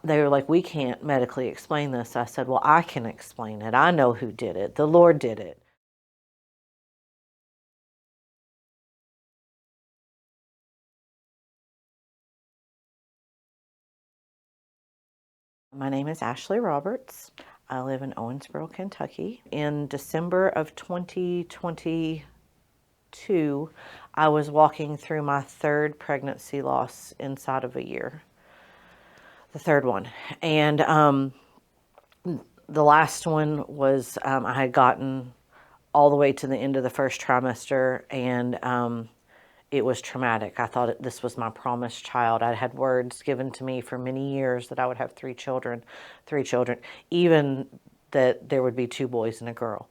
They were like, we can't medically explain this. I said, well, I can explain it. I know who did it. The Lord did it. My name is Ashley Roberts. I live in Owensboro, Kentucky. In December of 2022, I was walking through my third pregnancy loss inside of a year, the third one. And the last one was I had gotten all the way to the end of the first trimester, and it was traumatic. I thought this was my promised child. I had words given to me for many years that I would have three children, even that there would be two boys and a girl.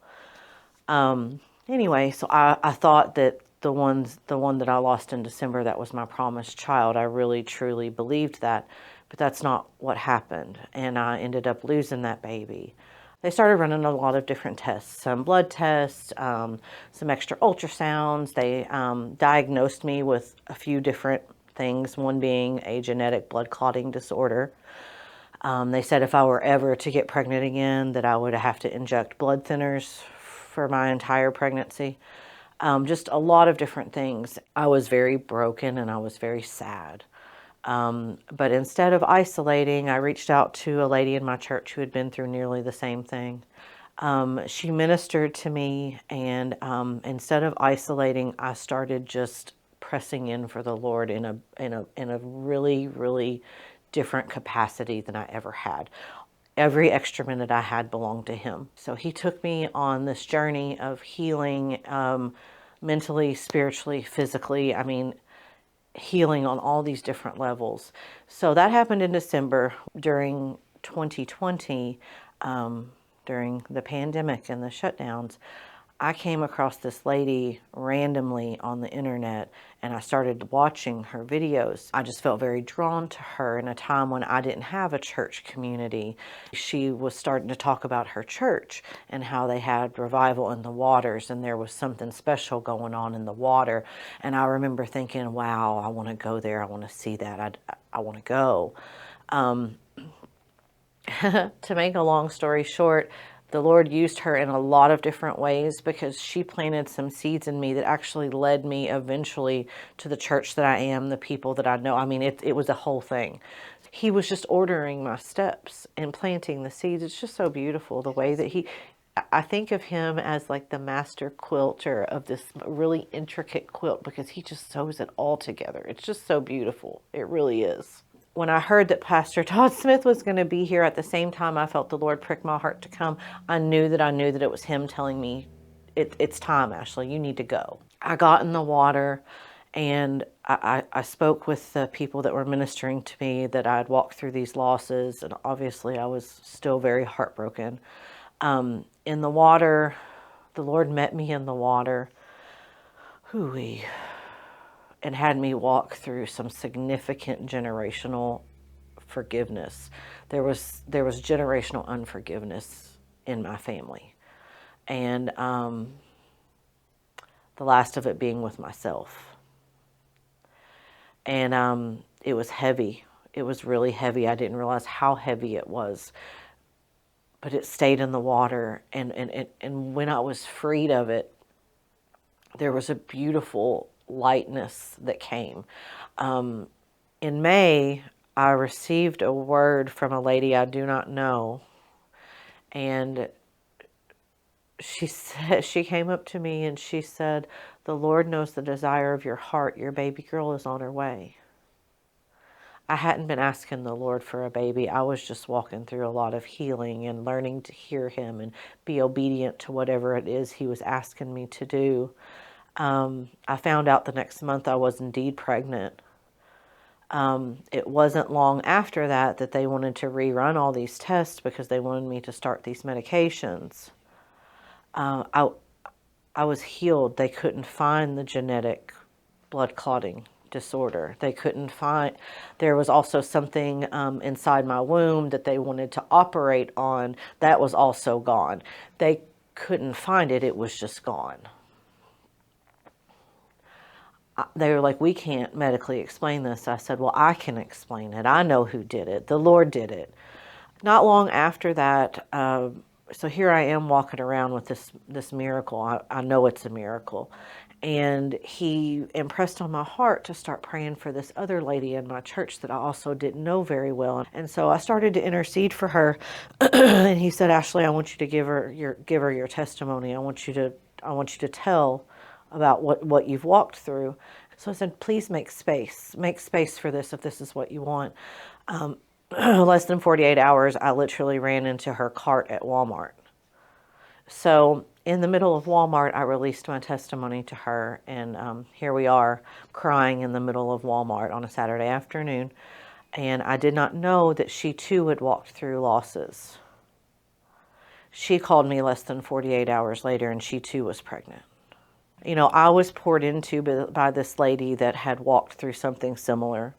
Anyway, so I thought that the one that I lost in December, that was my promised child. I really truly believed that, but that's not what happened, and I ended up losing that baby. They started running a lot of different tests, some blood tests, some extra ultrasounds. They diagnosed me with a few different things, one being a genetic blood clotting disorder. They said if I were ever to get pregnant again, that I would have to inject blood thinners for my entire pregnancy. Just a lot of different things. I was very broken and I was very sad. But instead of isolating, I reached out to a lady in my church who had been through nearly the same thing. She ministered to me, and instead of isolating, I started just pressing in for the Lord in a really, really different capacity than I ever had. Every extra minute I had belonged to Him. So He took me on this journey of healing, mentally, spiritually, physically. I mean, healing on all these different levels. So that happened in December during 2020, during the pandemic and the shutdowns. I came across this lady randomly on the internet, and I started watching her videos. I just felt very drawn to her in a time when I didn't have a church community. She was starting to talk about her church and how they had revival in the waters, and there was something special going on in the water. And I remember thinking, wow, I want to go there. I want to see that. I want to go. To make a long story short, the Lord used her in a lot of different ways because she planted some seeds in me that actually led me eventually to the church that I am, the people that I know. I mean, it was a whole thing. He was just ordering my steps and planting the seeds. It's just so beautiful the way that I think of him as like the master quilter of this really intricate quilt, because he just sews it all together. It's just so beautiful. It really is. When I heard that Pastor Todd Smith was going to be here at the same time I felt the Lord prick my heart to come, I knew that it was Him telling me, it's time, Ashley, you need to go. I got in the water, and I spoke with the people that were ministering to me, that I'd walked through these losses, and obviously I was still very heartbroken. In the water, the Lord met me in the water. Hooey. And had me walk through some significant generational forgiveness. There was generational unforgiveness in my family, and the last of it being with myself. And it was heavy. It was really heavy. I didn't realize how heavy it was, but it stayed in the water. And when I was freed of it, there was a beautiful lightness that came. In May, I received a word from a lady I do not know, and she came up to me and she said, "The Lord knows the desire of your heart. Your baby girl is on her way." I hadn't been asking the Lord for a baby. I was just walking through a lot of healing and learning to hear Him and be obedient to whatever it is He was asking me to do. I found out the next month I was indeed pregnant. It wasn't long after that they wanted to rerun all these tests because they wanted me to start these medications. I was healed. They couldn't find the genetic blood clotting disorder. They couldn't find, there was also something inside my womb that they wanted to operate on. That was also gone. They couldn't find it. It was just gone. They were like, we can't medically explain this. I said, well, I can explain it. I know who did it. The Lord did it. Not long after that, so here I am walking around with this miracle. I know it's a miracle. And he impressed on my heart to start praying for this other lady in my church that I also didn't know very well. And so I started to intercede for her. And he said, Ashley, I want you to give her your testimony. I want you to tell about what you've walked through. So I said, please make space for this if this is what you want. Less than 48 hours, I literally ran into her cart at Walmart. So in the middle of Walmart, I released my testimony to her, and here we are crying in the middle of Walmart on a Saturday afternoon. And I did not know that she too had walked through losses. She called me less than 48 hours later, and she too was pregnant. You know, I was poured into by this lady that had walked through something similar.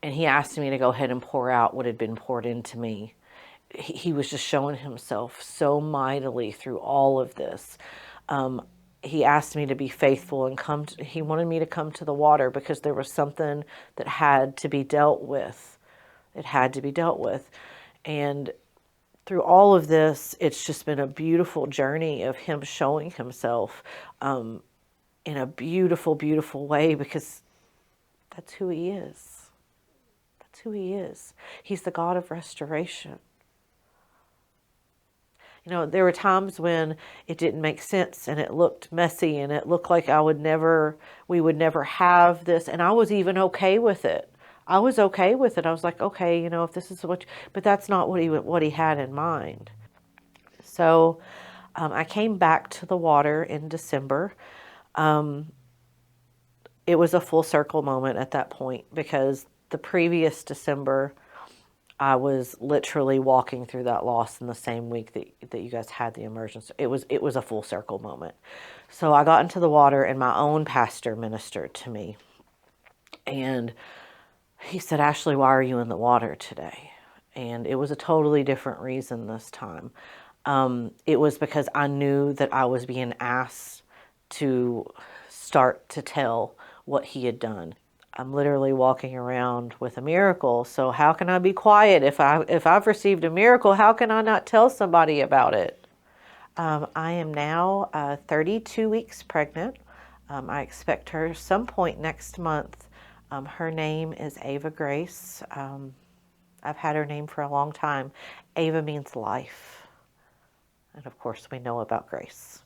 And he asked me to go ahead and pour out what had been poured into me. He was just showing himself so mightily through all of this. He asked me to be faithful and he wanted me to come to the water because there was something that had to be dealt with. It had to be dealt with. And through all of this, it's just been a beautiful journey of him showing himself in a beautiful, beautiful way, because that's who he is. That's who he is. He's the God of restoration. You know, there were times when it didn't make sense and it looked messy and it looked like we would never have this. And I was even okay with it. I was okay with it. I was like, okay, you know, if this is but that's not what he had in mind. So I came back to the water in December. It was a full circle moment at that point, because the previous December, I was literally walking through that loss in the same week that you guys had the emergency. It was a full circle moment. So I got into the water, and my own pastor ministered to me. And he said, Ashley, why are you in the water today? And it was a totally different reason this time. It was because I knew that I was being asked to start to tell what he had done. I'm literally walking around with a miracle. So how can I be quiet? If I've received a miracle, how can I not tell somebody about it? I am now 32 weeks pregnant. I expect her some point next month. Her name is Ava Grace. I've had her name for a long time. Ava means life. And of course, we know about Grace.